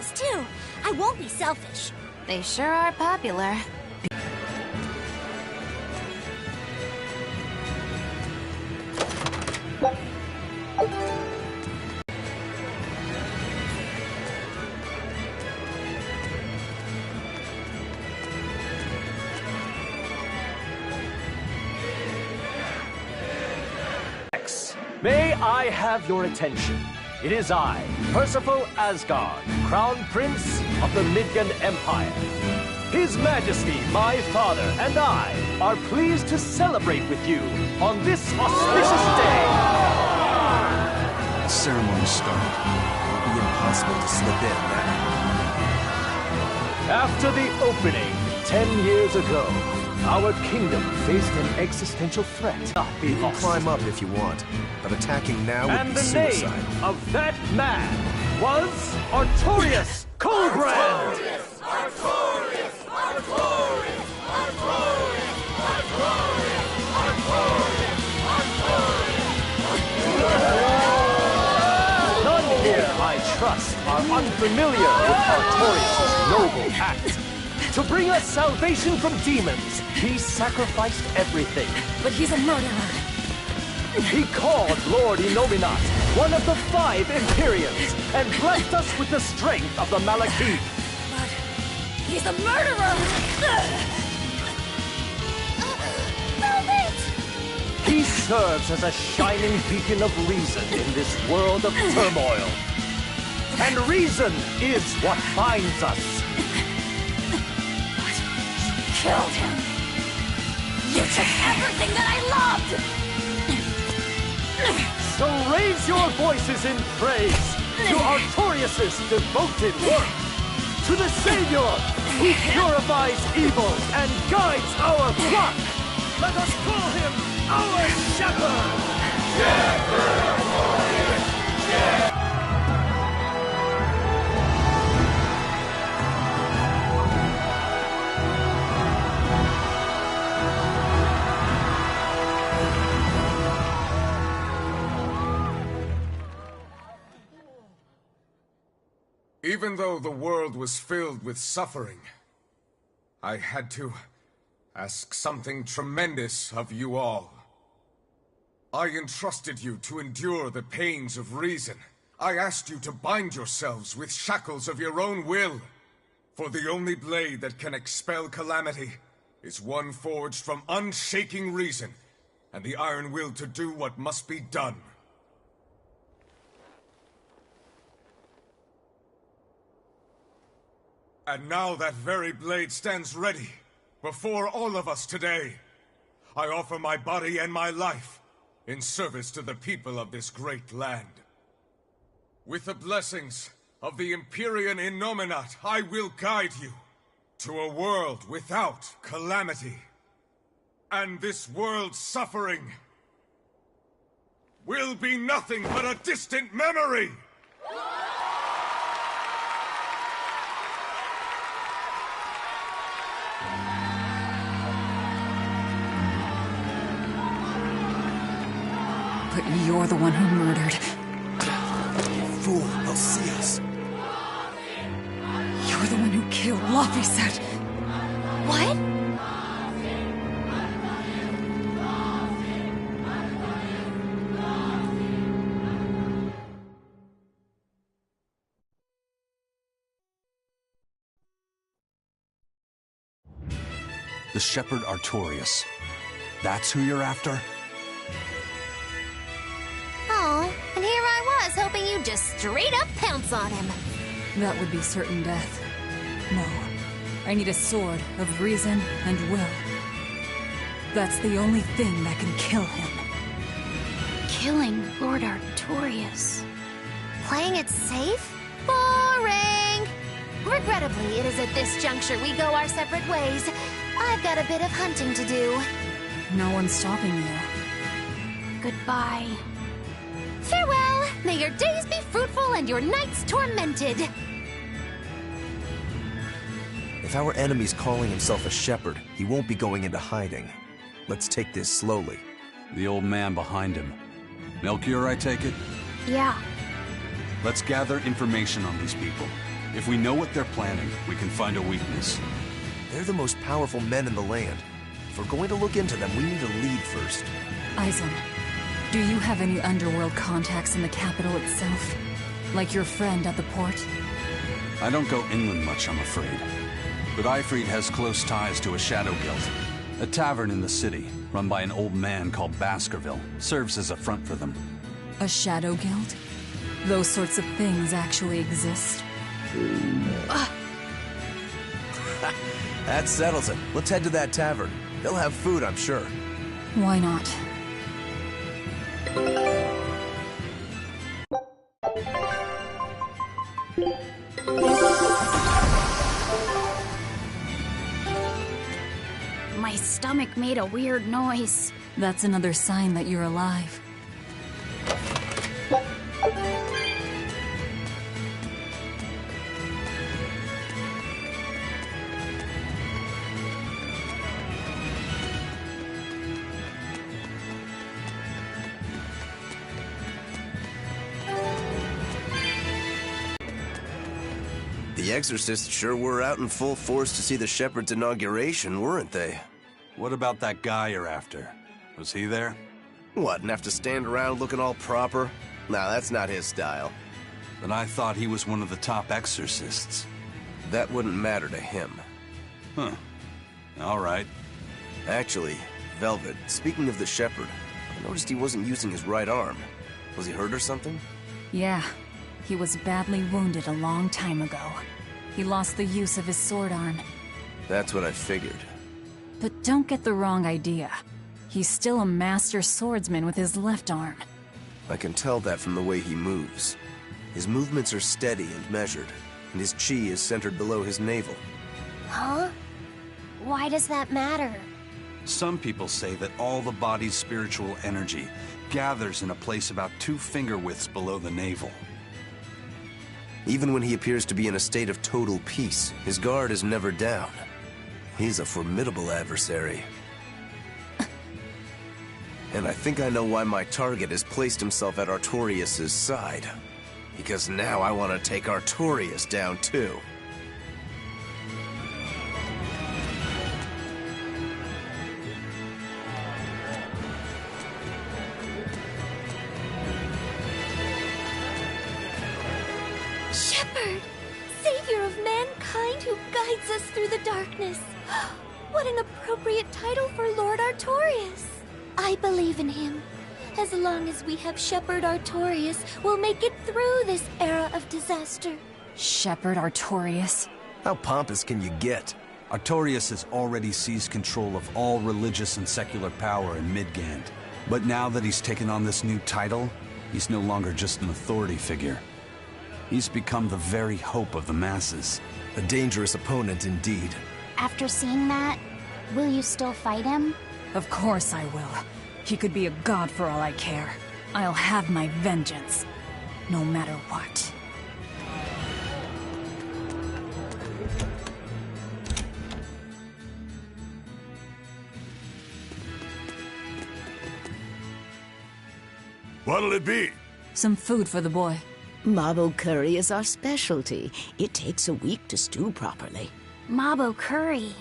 valuables, too. I won't be selfish. They sure are popular. May I have your attention? It is I, Percival Asgard, Crown Prince of the Midgard Empire. His Majesty, my father, and I are pleased to celebrate with you on this auspicious day. The ceremony started. It will be impossible to slip in now. After the opening 10 years ago, our kingdom faced an existential threat. You can climb up if you want, but attacking now would be suicide. And the name of that man was Artorias Coldbrand! Artorias! None here, I trust, are unfamiliar with Artorias' noble act. To bring us salvation from demons, he sacrificed everything. But he's a murderer. He called Lord Innominat one of the 5 Empyreans and blessed us with the strength of the Malekith. But he's a murderer! Stop it! He serves as a shining beacon of reason in this world of turmoil. And reason is what binds us. Killed him. You took everything that I loved! So raise your voices in praise to Artorias' devoted work, to the Savior who purifies evil and guides our flock. Let us call him our Shepherd! Even though the world was filled with suffering, I had to ask something tremendous of you all. I entrusted you to endure the pains of reason. I asked you to bind yourselves with shackles of your own will. For the only blade that can expel calamity is one forged from unshaking reason and the iron will to do what must be done. And now that very blade stands ready, before all of us today. I offer my body and my life, in service to the people of this great land. With the blessings of the Empyrean Innominat, I will guide you to a world without calamity. And this world's suffering will be nothing but a distant memory! But you're the one who murdered. Fool, they'll see us. You're the one who killed Laphicet. What? The Shepherd Artorias. That's who you're after? Oh, and here I was, hoping you'd just straight up pounce on him. That would be certain death. No. I need a sword of reason and will. That's the only thing that can kill him. Killing Lord Artorias. Playing it safe? Boring! Regrettably, it is at this juncture we go our separate ways. I've got a bit of hunting to do. No one's stopping you. Goodbye. Farewell! May your days be fruitful and your nights tormented! If our enemy's calling himself a shepherd, he won't be going into hiding. Let's take this slowly. The old man behind him. Melchior, I take it? Yeah. Let's gather information on these people. If we know what they're planning, we can find a weakness. They're the most powerful men in the land. If we're going to look into them, we need to lead first. Eisen, do you have any underworld contacts in the capital itself? Like your friend at the port? I don't go inland much, I'm afraid. But Eifried has close ties to a shadow guild. A tavern in the city, run by an old man called Baskerville, serves as a front for them. A shadow guild? Those sorts of things actually exist? That settles it. Let's head to that tavern. They'll have food, I'm sure. Why not? My stomach made a weird noise. That's another sign that you're alive. The exorcists sure were out in full force to see the Shepherd's inauguration, weren't they? What about that guy you're after? Was he there? What, and have to stand around looking all proper? Nah, that's not his style. But I thought he was one of the top exorcists. That wouldn't matter to him. Huh. All right. Actually, Velvet, speaking of the Shepherd, I noticed he wasn't using his right arm. Was he hurt or something? Yeah. He was badly wounded a long time ago. He lost the use of his sword arm. That's what I figured. But don't get the wrong idea. He's still a master swordsman with his left arm. I can tell that from the way he moves. His movements are steady and measured, and his chi is centered below his navel. Huh? Why does that matter? Some people say that all the body's spiritual energy gathers in a place about 2 finger widths below the navel. Even when he appears to be in a state of total peace, his guard is never down. He's a formidable adversary. And I think I know why my target has placed himself at Artorias' side. Because now I want to take Artorias down too. Shepherd! Savior of mankind who guides us through the darkness. What an appropriate title for Lord Artorias. I believe in him. As long as we have Shepherd Artorias, we'll make it through this era of disaster. Shepherd Artorias? How pompous can you get? Artorias has already seized control of all religious and secular power in Midgand. But now that he's taken on this new title, he's no longer just an authority figure. He's become the very hope of the masses. A dangerous opponent indeed. After seeing that, will you still fight him? Of course I will. He could be a god for all I care. I'll have my vengeance. No matter what. What'll it be? Some food for the boy. Mabo curry is our specialty. It takes a week to stew properly. Mabo curry.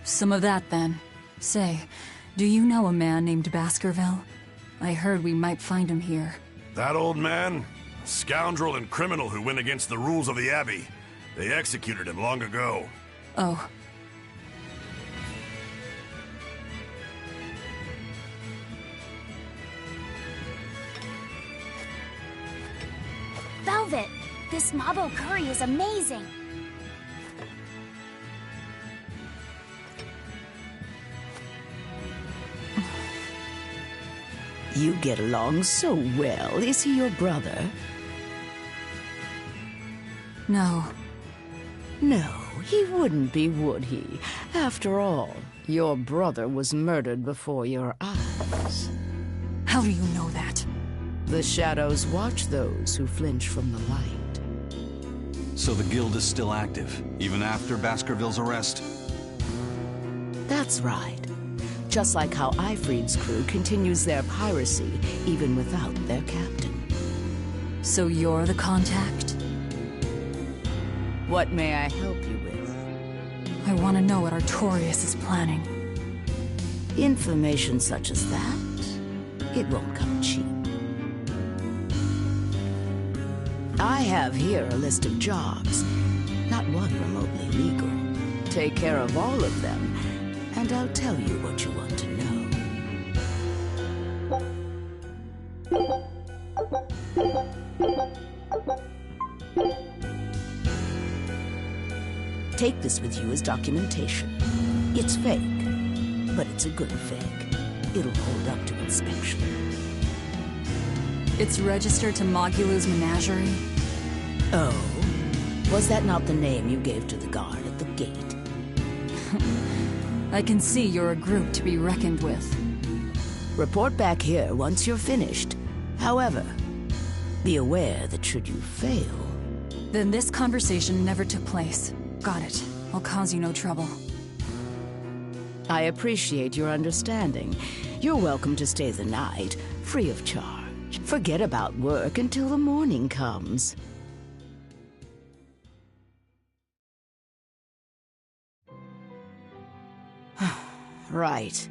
Some of that, then. Say, do you know a man named Baskerville? I heard we might find him here. That old man? Scoundrel and criminal who went against the rules of the Abbey. They executed him long ago. Oh. Velvet, this Mabo curry is amazing. You get along so well. Is he your brother? No. No, he wouldn't be, would he? After all, your brother was murdered before your eyes. How do you know that? The shadows watch those who flinch from the light. So the guild is still active, even after Baskerville's arrest? That's right. Just like how Eifried's crew continues their piracy, even without their captain. So you're the contact? What may I help you with? I want to know what Artorias is planning. Information such as that, it won't come cheap. I have here a list of jobs, not one remotely legal. Take care of all of them, and I'll tell you what you want to know. Take this with you as documentation. It's fake, but it's a good fake. It'll hold up to inspection. It's registered to Mogula's menagerie? Oh? Was that not the name you gave to the guard at the gate? I can see you're a group to be reckoned with. Report back here once you're finished. However, be aware that should you fail... Then this conversation never took place. Got it. I'll cause you no trouble. I appreciate your understanding. You're welcome to stay the night, free of charge. Forget about work until the morning comes. Right.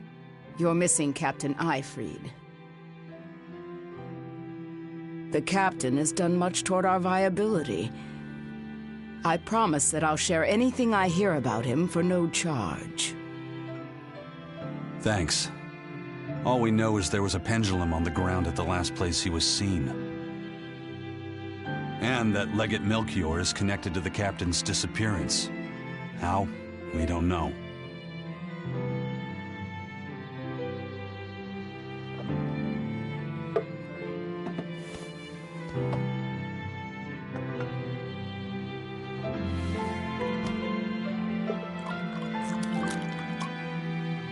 You're missing Captain Ifrid. The captain has done much toward our viability. I promise that I'll share anything I hear about him for no charge. Thanks. All we know is there was a pendulum on the ground at the last place he was seen. And that Legate Melchior is connected to the captain's disappearance. How? We don't know.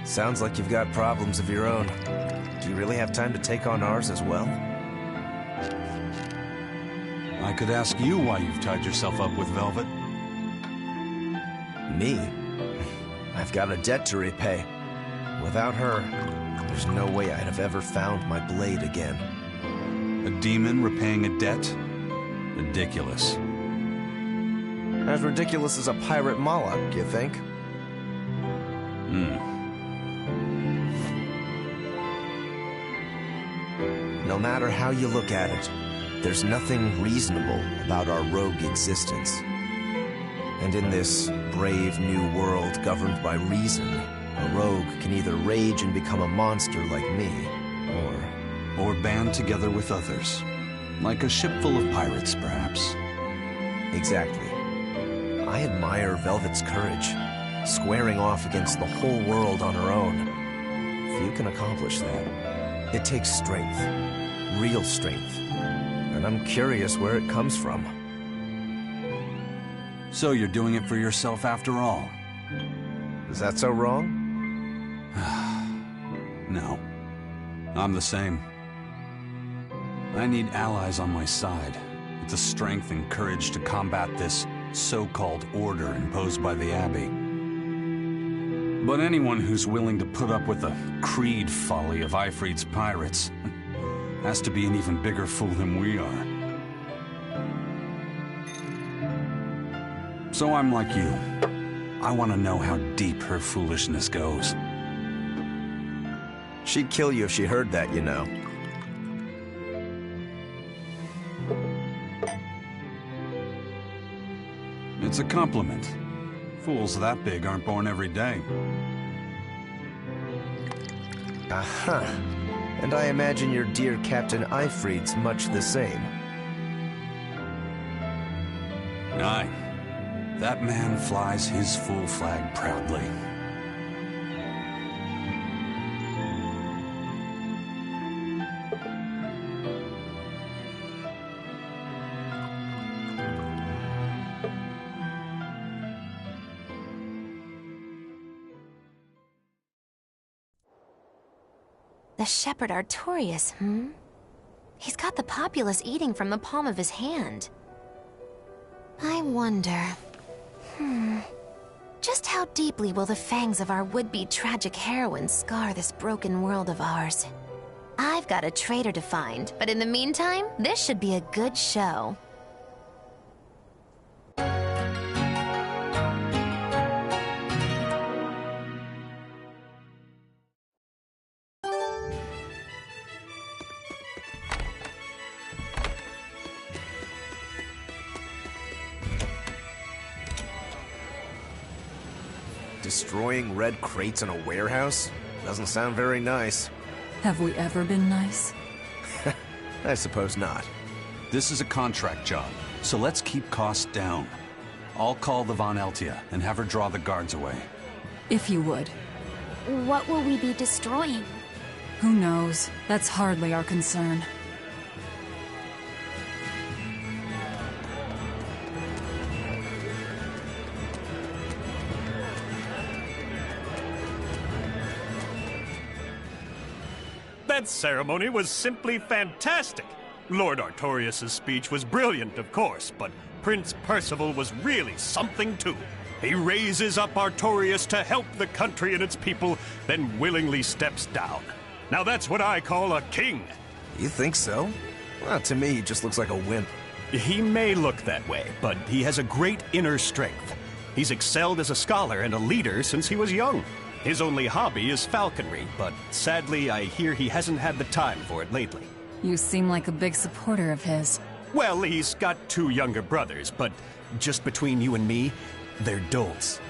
Sounds like you've got problems of your own. Do you really have time to take on ours as well? I could ask you why you've tied yourself up with Velvet. Me? I've got a debt to repay. Without her, there's no way I'd have ever found my blade again. A demon repaying a debt? Ridiculous. As ridiculous as a pirate Moloch, you think? No matter how you look at it, there's nothing reasonable about our rogue existence. And in this brave new world governed by reason, a rogue can either rage and become a monster like me, or band together with others. Like a ship full of pirates, perhaps. Exactly. I admire Velvet's courage, squaring off against the whole world on her own. Few can accomplish that. It takes strength. Real strength. And I'm curious where it comes from. So you're doing it for yourself after all? Is that so wrong? No. I'm the same. I need allies on my side, with the strength and courage to combat this so-called order imposed by the Abbey. But anyone who's willing to put up with the creed folly of Ifrid's pirates has to be an even bigger fool than we are. So I'm like you. I want to know how deep her foolishness goes. She'd kill you if she heard that, you know. It's a compliment. Fools that big aren't born every day. Aha. And I imagine your dear Captain Ifrid's much the same. Aye. That man flies his full flag proudly. The shepherd Artorias, He's got the populace eating from the palm of his hand. I wonder... Just how deeply will the fangs of our would-be tragic heroine scar this broken world of ours? I've got a traitor to find, but in the meantime, this should be a good show. Destroying red crates in a warehouse? Doesn't sound very nice. Have we ever been nice? I suppose not. This is a contract job, so let's keep costs down. I'll call the Von Eltia and have her draw the guards away. If you would. What will we be destroying? Who knows? That's hardly our concern. That ceremony was simply fantastic. Lord Artorias' speech was brilliant, of course, but Prince Percival was really something too. He raises up Artorias to help the country and its people, then willingly steps down. Now that's what I call a king. You think so? Well, to me, he just looks like a wimp. He may look that way, but he has a great inner strength. He's excelled as a scholar and a leader since he was young. His only hobby is falconry, but sadly I hear he hasn't had the time for it lately. You seem like a big supporter of his. Well, he's got 2 younger brothers, but just between you and me, they're dolts.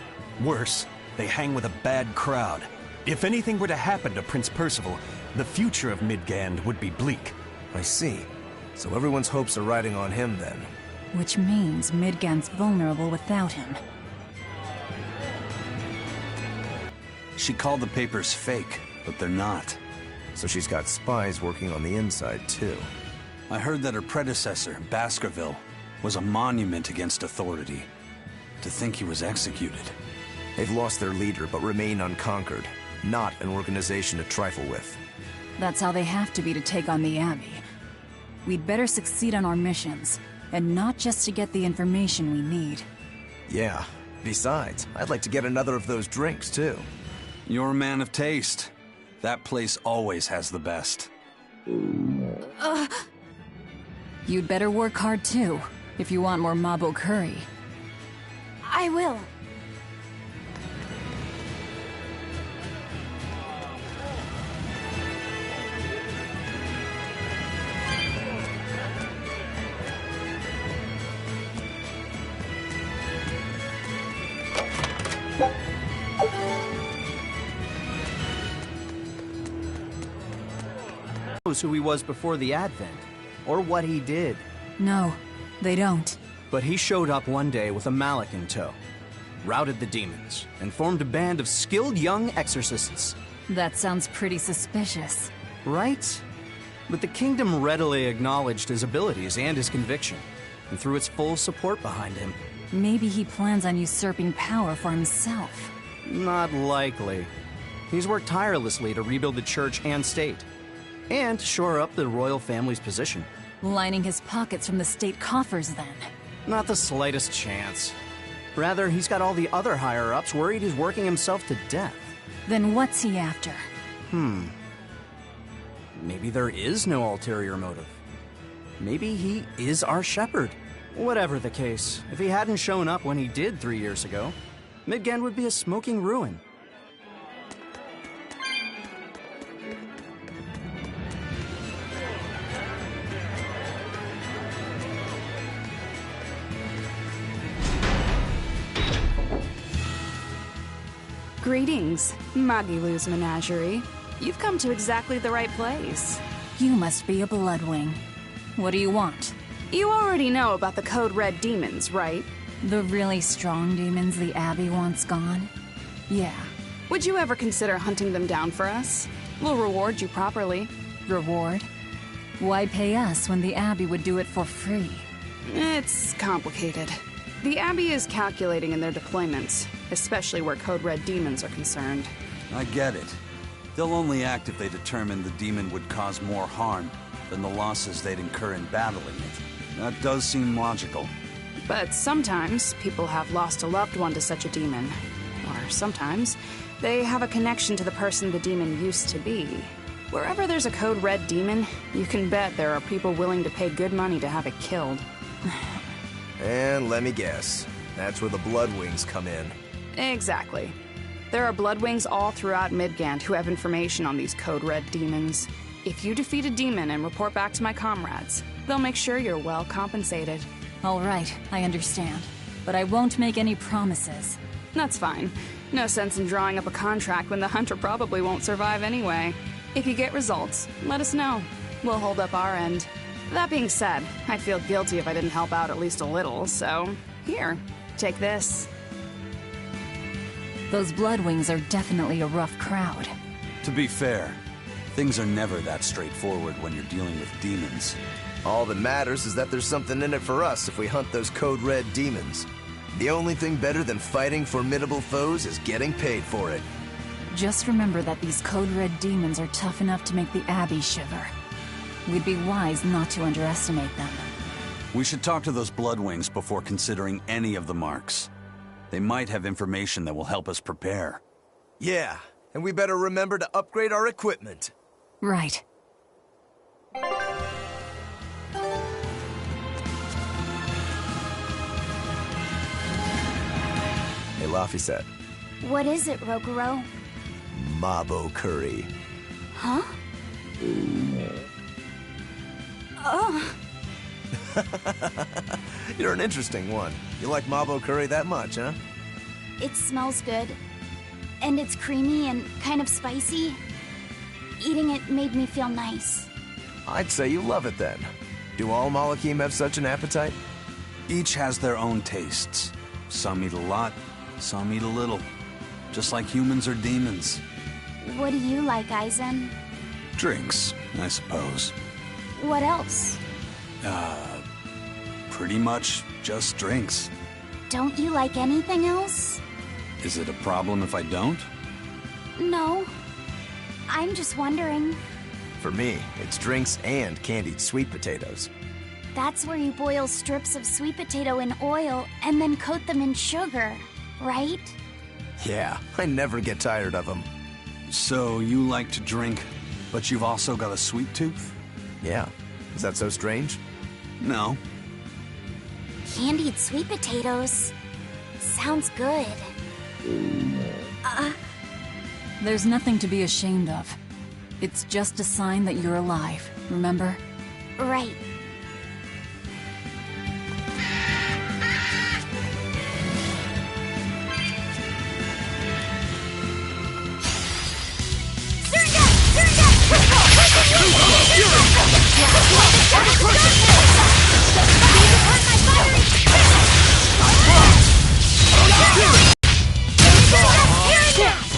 Worse, they hang with a bad crowd. If anything were to happen to Prince Percival, the future of Midgand would be bleak. I see. So everyone's hopes are riding on him then. Which means Midgand's vulnerable without him. She called the papers fake, but they're not. So she's got spies working on the inside, too. I heard that her predecessor, Baskerville, was a monument against authority. To think he was executed. They've lost their leader, but remain unconquered. Not an organization to trifle with. That's how they have to be to take on the Abbey. We'd better succeed on our missions, and not just to get the information we need. Yeah. Besides, I'd like to get another of those drinks, too. You're a man of taste. That place always has the best. You'd better work hard too, if you want more Mabo curry. I will. Knows who he was before the Advent, or what he did. No, they don't. But he showed up one day with a mallet in tow, routed the demons, and formed a band of skilled young exorcists. That sounds pretty suspicious. Right? But the kingdom readily acknowledged his abilities and his conviction, and threw its full support behind him. Maybe he plans on usurping power for himself. Not likely. He's worked tirelessly to rebuild the church and state, and shore up the royal family's position. Lining his pockets from the state coffers, then. Not the slightest chance. Rather, he's got all the other higher-ups worried he's working himself to death. Then what's he after? Maybe there is no ulterior motive. Maybe he is our shepherd. Whatever the case, if he hadn't shown up when he did 3 years ago, Midgand would be a smoking ruin. Greetings, Magilu's menagerie. You've come to exactly the right place. You must be a Bloodwing. What do you want? You already know about the Code Red demons, right? The really strong demons the Abbey wants gone? Yeah. Would you ever consider hunting them down for us? We'll reward you properly. Reward? Why pay us when the Abbey would do it for free? It's complicated. The Abbey is calculating in their deployments, especially where Code Red demons are concerned. I get it. They'll only act if they determine the demon would cause more harm than the losses they'd incur in battling it. That does seem logical. But sometimes people have lost a loved one to such a demon. Or sometimes they have a connection to the person the demon used to be. Wherever there's a Code Red demon, you can bet there are people willing to pay good money to have it killed. And let me guess, that's where the Bloodwings come in. Exactly. There are Bloodwings all throughout Midgand who have information on these Code Red demons. If you defeat a demon and report back to my comrades, they'll make sure you're well compensated. All right, I understand. But I won't make any promises. That's fine. No sense in drawing up a contract when the hunter probably won't survive anyway. If you get results, let us know. We'll hold up our end. That being said, I'd feel guilty if I didn't help out at least a little, so here, take this. Those Bloodwings are definitely a rough crowd. To be fair, things are never that straightforward when you're dealing with demons. All that matters is that there's something in it for us if we hunt those Code Red demons. The only thing better than fighting formidable foes is getting paid for it. Just remember that these Code Red demons are tough enough to make the Abbey shiver. We'd be wise not to underestimate them. We should talk to those Bloodwings before considering any of the marks. They might have information that will help us prepare. Yeah, and we better remember to upgrade our equipment. Right. Hey, Laphicet. What is it, Roguro? Mabo curry. Huh? Oh. You're an interesting one. You like Mabo curry that much, huh? It smells good. And it's creamy and kind of spicy. Eating it made me feel nice. I'd say you love it then. Do all Malakim have such an appetite? Each has their own tastes. Some eat a lot, some eat a little. Just like humans or demons. What do you like, Aizen? Drinks, I suppose. What else? Pretty much just drinks. Don't you like anything else? Is it a problem if I don't? No. I'm just wondering. For me, it's drinks and candied sweet potatoes. That's where you boil strips of sweet potato in oil and then coat them in sugar, right? Yeah, I never get tired of them. So you like to drink, but you've also got a sweet tooth? Yeah. Is that so strange? No. Candied sweet potatoes. Sounds good. There's nothing to be ashamed of. It's just a sign that you're alive, remember? Right.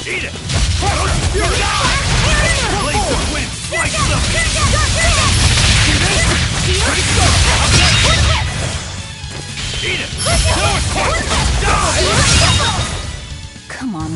Eat it! Blaze of wind, slice them! Eat it! Come on,